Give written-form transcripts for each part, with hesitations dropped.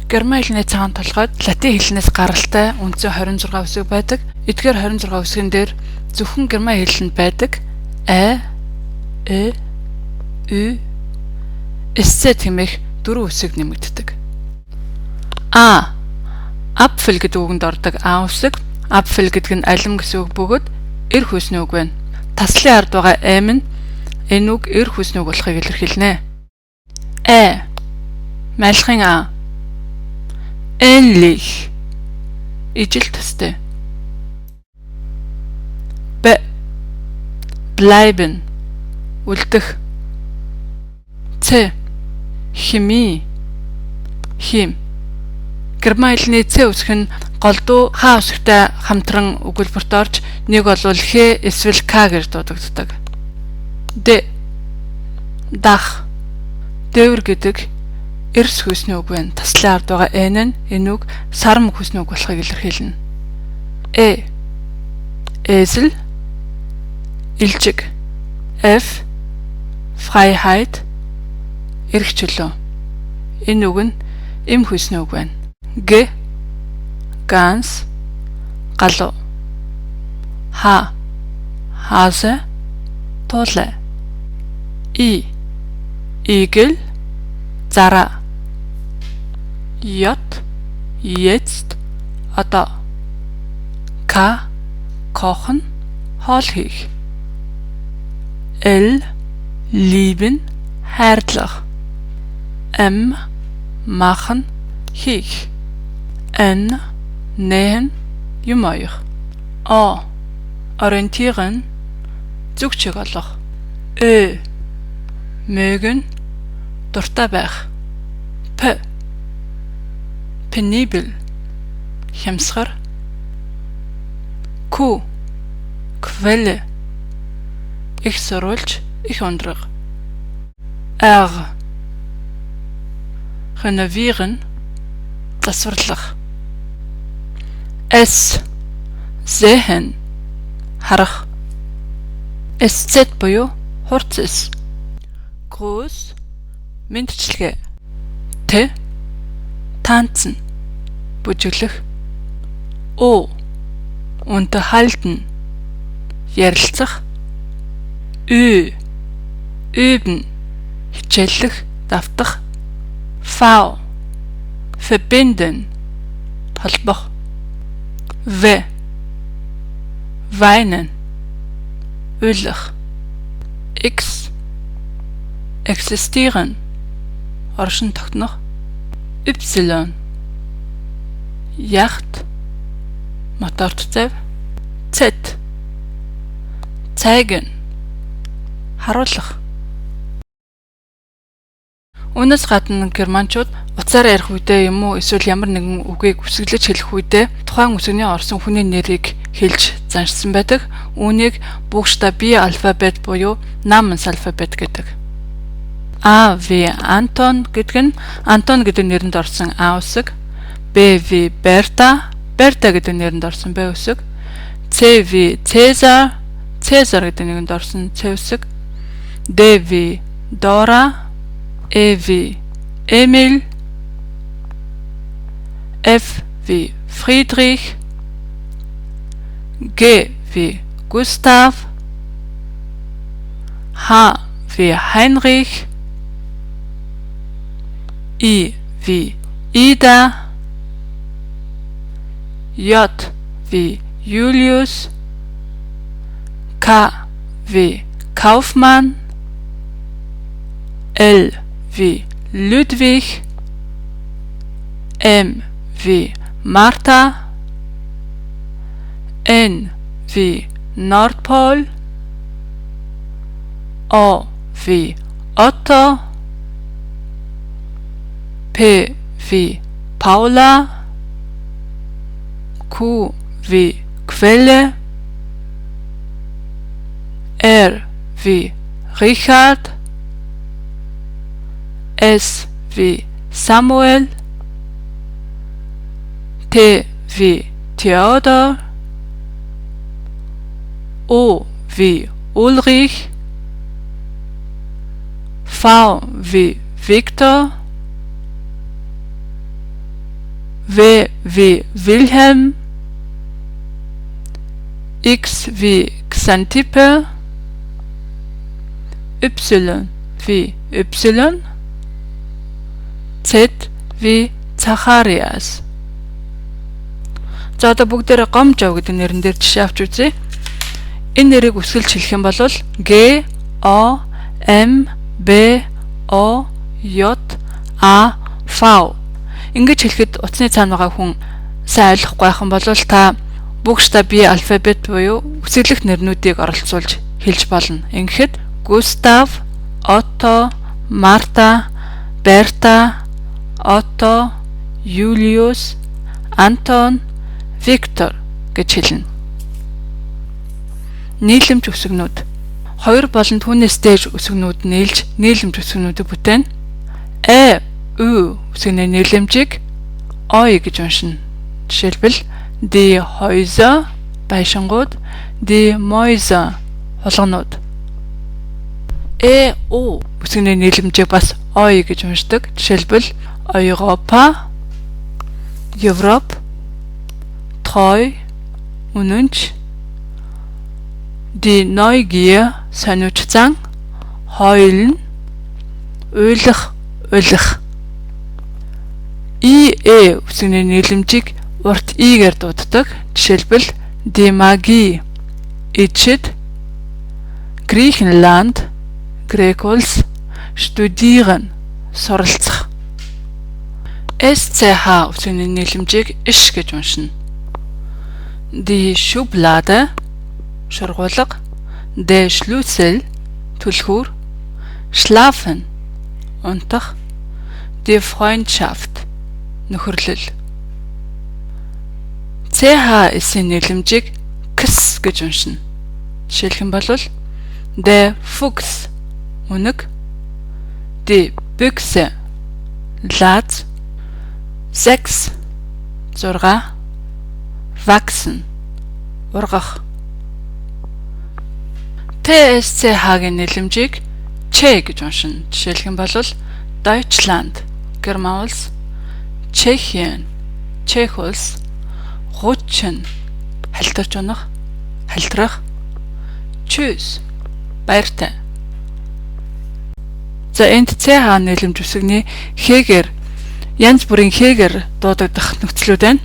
Герман хэлний цагаан толгойд латин хэлнээс гаралтай үндсэн 26 үсэг байдаг. Эдгээр 26 үсгэн дээр зөвхөн герман хэлэнд байдаг э, ü, сц хэмээх 4 үсэг нэмэгддэг. Апфел гэдэг үгэнд ордог а үсэг. Апфел гэдэг нь алим гэсэн үг бөгөөд эр хүйсний үг байна. Таслын ард байгаа m нь энэ үг эр хүйсний үг болохыг илэрхийлнэ. Малхын а. Ähnlich. Ижил төстэй. Bleiben. Үлдэх. Хими. Хим. Герман хэлний ц үсэг нь голдуу х үсэгтэй хамтран өгүүлбэрт орж нэг бол х эсвэл к гэж дуудагддаг. Дах. Дэвэр гэдэг эрс хүйсний үг байна. Таслын ард байгаа n нь энэ үг сарм хүйсний үг болохыг илэрхийлнэ. Эсэл. Илжиг. Freiheit. Эрх чөлөө. Энэ үг нь эм хүйсний үг байна. Ganz. Галуу. Hase. Туулай. Игэл. Зара. Jetzt. Одоо. Kochen. Хоол хийх. Lieben. Хайрлах. Machen. Хийх. Nähen. Юм оёх. Orientieren. Зүгчиг олох. Mögen. Дуртай байх. Penibel. Хямсгар. Quelle. Их сурвалж, их ундраг. Renovieren. Засварлах. Sehen. Харах. SZ буюу хурц. Groß. Мэдчилгээ. Tanzen. Бүжиглэх. Unterhalten. Ярилцах. Üben. Хичээллэх, давтах. Verbinden. Холбох. Weinen. Үлэх. Existieren. Оршин тогтнох. Yacht. Моторт зав. Zeigen. Харуулах. Үүнээс гадна германчууд уцаараа ярих үедээ юм уу эсвэл ямар нэгэн үгийг үсгэлж хэлэх үедээ тухайн үсгийн орсон хүний нэрийг хэлж заншсан байдаг. Үүнийг букштаби алфабет буюу Namens алфабет гэдэг. Anton гэдэг нь Антон гэдэг нэрэнд орсон А үсэг. Berta гэдэг нэрэнд орсон Б үсэг. Cäsar гэдэг нэрэнд орсон Ц үсэг. Dora. Emil. Friedrich. Gustav. Heinrich. Ida. Julius. Kaufmann. Ludwig. Martha. Nordpol. Otto. Paula. Quelle. Richard. Samuel. Theodor. Ulrich. Victor. V wie Wilhelm, X wie Xantippe, Y wie Y, Z wie Zacharias. За одоо бүгдээрээ гомжов гэдэг нэрэн дээр жишээ авч үзье. Энэ нэрийг үсгэлж хэлэх юм бол G O M B O J A V. Ингэж хэлэхэд утасны цаана байгаа хүн сайн ойлгохгүй байх юм бол та бүх штабын алфавит буюу үсэглэх нэрнүүдийг оролцуулж хэлж болно. Ингэхэд Gustav, Otto, Marta, Berta, Otto, Julius, Anton, Victor гэж хэлнэ. Нийлэмж үсгэнүүд. Хоёр болон түүнээс дээш үсгэнүүд нийлж нийлэмж үсгэнүүдийг бүтээн. Ü үсгний нийлэмжийг Oi гэж уншина. Жишээлбэл die Häuser байшингууд, die Mäuse хулганууд. O үсгний нийлэмжийг бас Oi гэж уншдаг. Жишээлбэл Europa, Европ, Treu, үнэнч, die Neugier сониуч зан, heulen, уйлах, уйлах. Үсгний нийлэмжийг урт игээр дууддаг. Жишээлбэл die Magie, ичид, Griechenland, Грекулс, studieren, суралцах. SCH үсгний нийлэмжийг иш гэж уншина. Die Schublade, шургуулга, der Schlüssel, түлхүүр, schlafen, унтах, die Freundschaft, нөхөрлөл. CH-ийн нийлэмжийг X гэж уншина. Жишээлх юм бол der Fuchs, үнэг, die Büchse, лаз, 6, 6, wachsen, ургах. TSCH-ийн нийлэмжийг Ч гэж уншина. Жишээлх юм бол Deutschland, Герман улс, Чехien, Чех улс, Rutschen, хальтарч унах, халтрах, Tschüss, баяртай. За энд CH нийлэмж үсгний Хегер, янз бүрийн Хегер дуудагдах нөхцлүүд байна.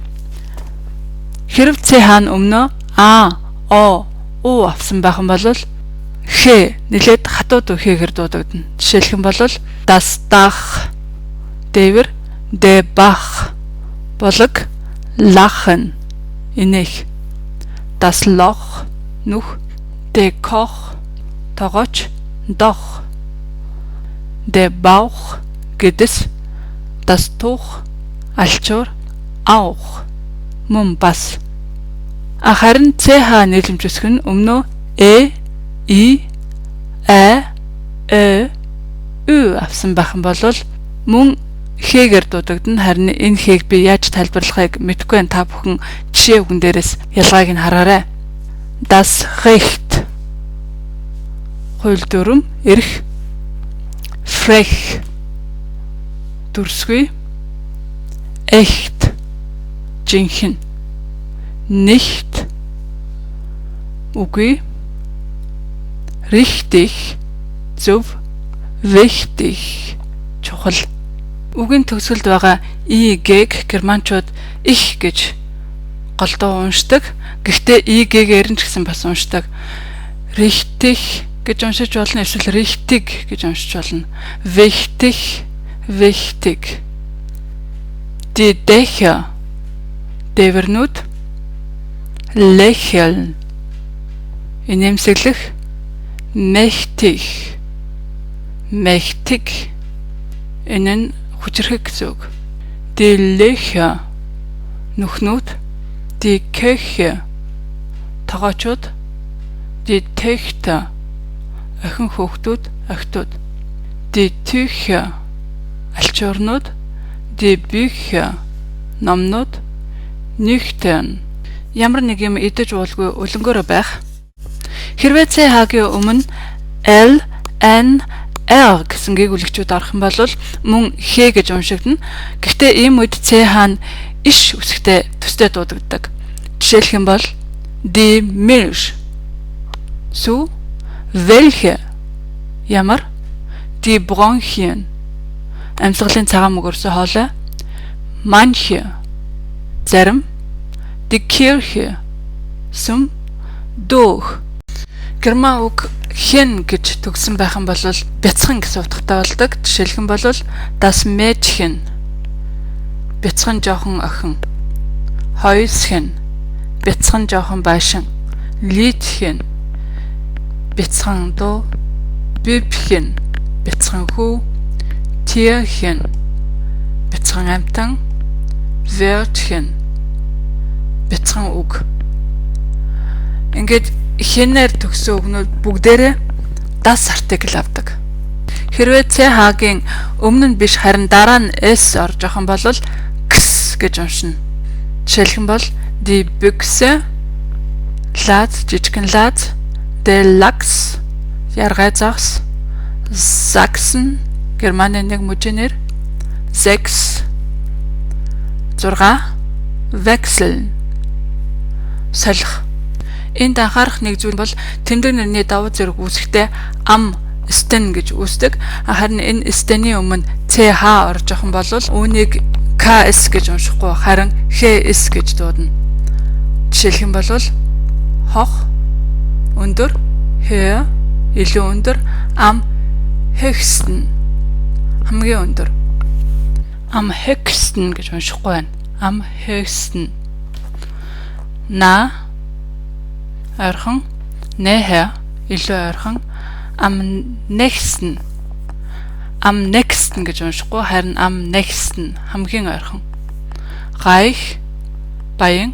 Хэрв CH өмнө А, О, У авсан байх юм бол Х нэлээд хатууд Хегер дуудагдана. Жишээлх юм бол das Dach, дээвэр, der Bach, болог, lachen, инэх, das Loch, нүх, der Koch, тогооч, doch, der Bauch, гэдэс, das Tuch, алчуур, auch, мөн бас. Харин CH нийлэмж үсэх нь өмнө I, A, Ü авсан байх юм бол мөн Хегер дуудагдана. Харин энэ Хийг би яаж тайлбарлахыг мэдэхгүй байна. Та бүхэн жишээ үгэн дээрээс ялгааг нь хараарай. Das Recht, хууль дүрм, эрх, frech, дүрсгүй, echt, жинхэнэ, nicht, үгүй, richtig, зөв, wichtig, чухал. Үгийн төгсгөлд байгаа I-г германчууд их гэж голдуу уншдаг. Гэхдээ I-гээр нь ч гэсэн бас уншдаг. Richtig гэж уншиж болно, эсвэл richtig гэж уншиж болно. Wichtig, wichtig. Die Dächer, дээвэрнүүд, lächeln, инээмсэглэх, mächtig, mächtig, энэ нь хүчрхэг гэсэн үг. Die Löcher, нүхнүүд, die Köche, тогоочууд, die Töchter, охин хүүхдүүд, охтууд, die Tücher, алчуурнууд, die Bücher, номнууд, nüchtern, ямар нэг юм идэж уулгүй өлөнгөөрөө байх. Хэрвээ CH-гийн өмнө L, N, R гэсэн гээгүүлэгчүүд орох юм бол мөн Х гэж уншигдана. Гэхдээ ийм үед CH нь иш үсэгтэй төстэй дуудагддаг. Жишээлх юм бол die Milch. Zu welche ямар die Bronchien амьсгалын цагаан мөгөрсөн хоолой manche зарим die Kirche zum durch. Герман үг хэн гэж төгсөн байх юм бол бяцхан гэсэн утгатай болдог. Жишээлх юм бол das Mädchen бяцхан жоохон охин, Häuschen бяцхан жоохон байшин, Liedchen бяцхан дуу, Bübchen бяцхан хүү, Tierchen бяцхан амтан, Wörtchen бяцхан үг. Ингээд хэнээр төгсөн үгнүүд бүгдээрээ das артикл авдаг. Хэрвээ CH-гийн өмнө нь биш харин дараа нь S орж байгаа бол X гэж уншина. Жишээлх юм бол die Büchse, Latz, жижигхэн Latz, der Lachs, яргай загс, Sachsen, Германы нэг мужинэр, 6, 6, Wechseln, солих. Энд анхаарах нэг зүйл бол тэмдэг нэрний давуу зэрэг үүсэхдээ ам стен гэж үүсдэг. Харин энэ стений өмнө CH орж байгаа юм бол үүнийг KS гэж уншихгүй харин HS гэж дуудана. Жишээлх юм бол хох өндөр, хэ илүү өндөр, ам höchsten хамгийн өндөр. Am höchsten гэж уншихгүй байна. Am höchsten. На ойрхон, näher илүү ойрхон, am nächsten. Am nächsten гэж уншихгүй харин am nächsten хамгийн ойрхон. Reich баян,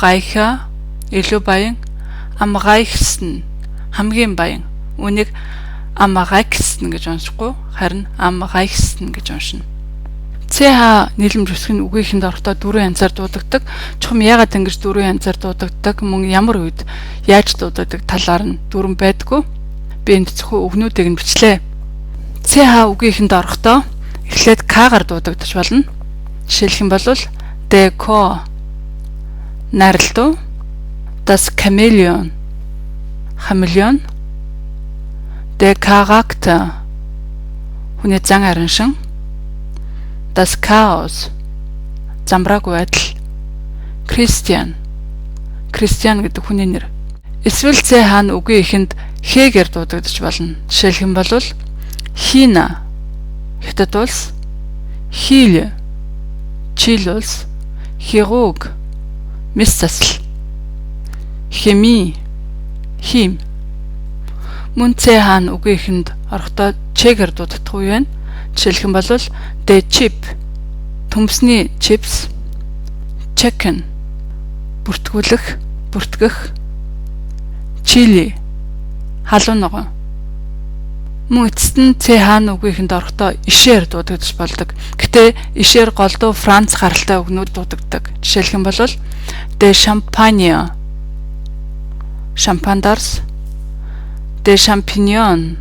reicher илүү баян, am reichsten хамгийн баян. Үнийг am reichsten гэж уншихгүй харин am reichsten гэж уншина. CH нийлэмж үсгийн үгийнхэнд орохдоо дөрвөн янзаар дуудагддаг. Чухам яагаад ингэж дөрвөн янзаар дуудагддаг? Мөн ямар үед яаж дуудагддаг талаар нь дүрэн байдгүй. Би энд зөвхөн үгнүүдийг нь бичлээ. CH үгийнхэнд орохдоо эхлээд К-гаар дуудагдаж болно. Жишээлх юм бол der Chor наралдуу, das Chamäleon хамелеон, der Charakter хүний зан араншин, das Chaos замбрааг байдал, Christian гэдэг хүний нэр. Эсвэл CH үгийн эхэнд Х-гээр дуудагдаж болно. Жишээлх юм бол Хина Хятад улс, Хиле Чили улс, Хирург мэс засал, Хими хим. Мөн CH үгийн эхэнд орохдоо Ч-гээр дуудагдах үе байна. Жишээлх юм бол the chip төмсний chips, chicken бүртгүүлэх, бүртгэх, chili халуун ногоо. Мөн эцэст нь CH үгийнхэнд орохдоо ишээр дуудагдаж болдог. Гэтэ ишээр голдуу Франц гаралтай үгнүүд дуудагддаг. Жишээлх юм бол the champagne шампандарс, the champignon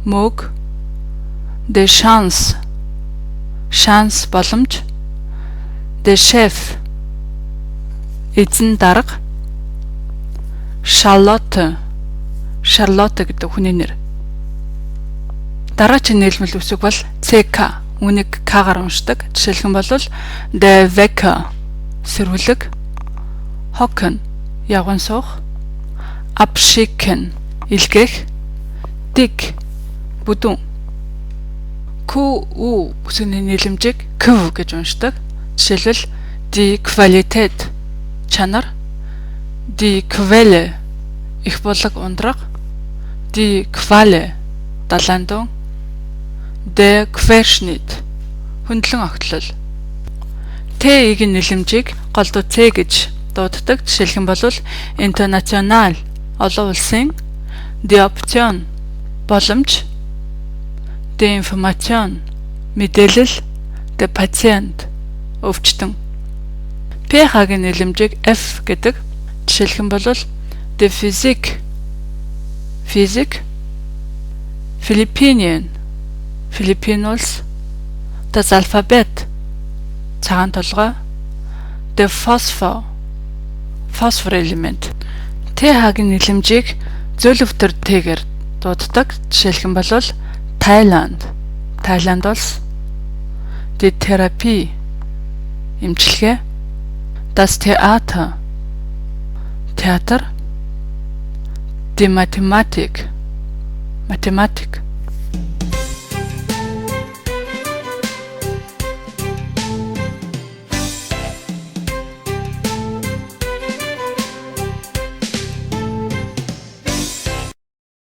мөг, the chance боломж, the chef эзэн дарга, Charlotte гэдэг хүний нэр. Дараагийн нийлмэл үсэг бол CK үнийг К-гаар уншдаг. Жишээлх юм бол the Wecker сэрүүлэг, Hocken ягуун суух, Abschicken илгээх, Dick бүдүүн. QU бүсгийн нийлэмжийг Q гэж уншдаг. Жишээлбэл die Qualität чанар, die Quelle их болог ундраг, die Qualle далайн дун, der Querschnitt хөндлөн огтлол. T-ийн нийлэмжийг голдуу C гэж дууддаг. Жишээлх юм бол international олон улсын, die Option боломж, die Information мэдээлэл, der Patient өвчтөн. PH-гийн нийлэмжийг F гэдэг. Жишээлх юм бол die Physik Philippinen Philippine улс, das Alphabet цагаан толгой, the phosphor element. TH-гийн нэлэмжийг зөөлөвтөр Т-гээр дууддаг. Жишээлх юм бол Thailand улс. Die Therapie эмчилгээ. Das Theater театр. Die Mathematik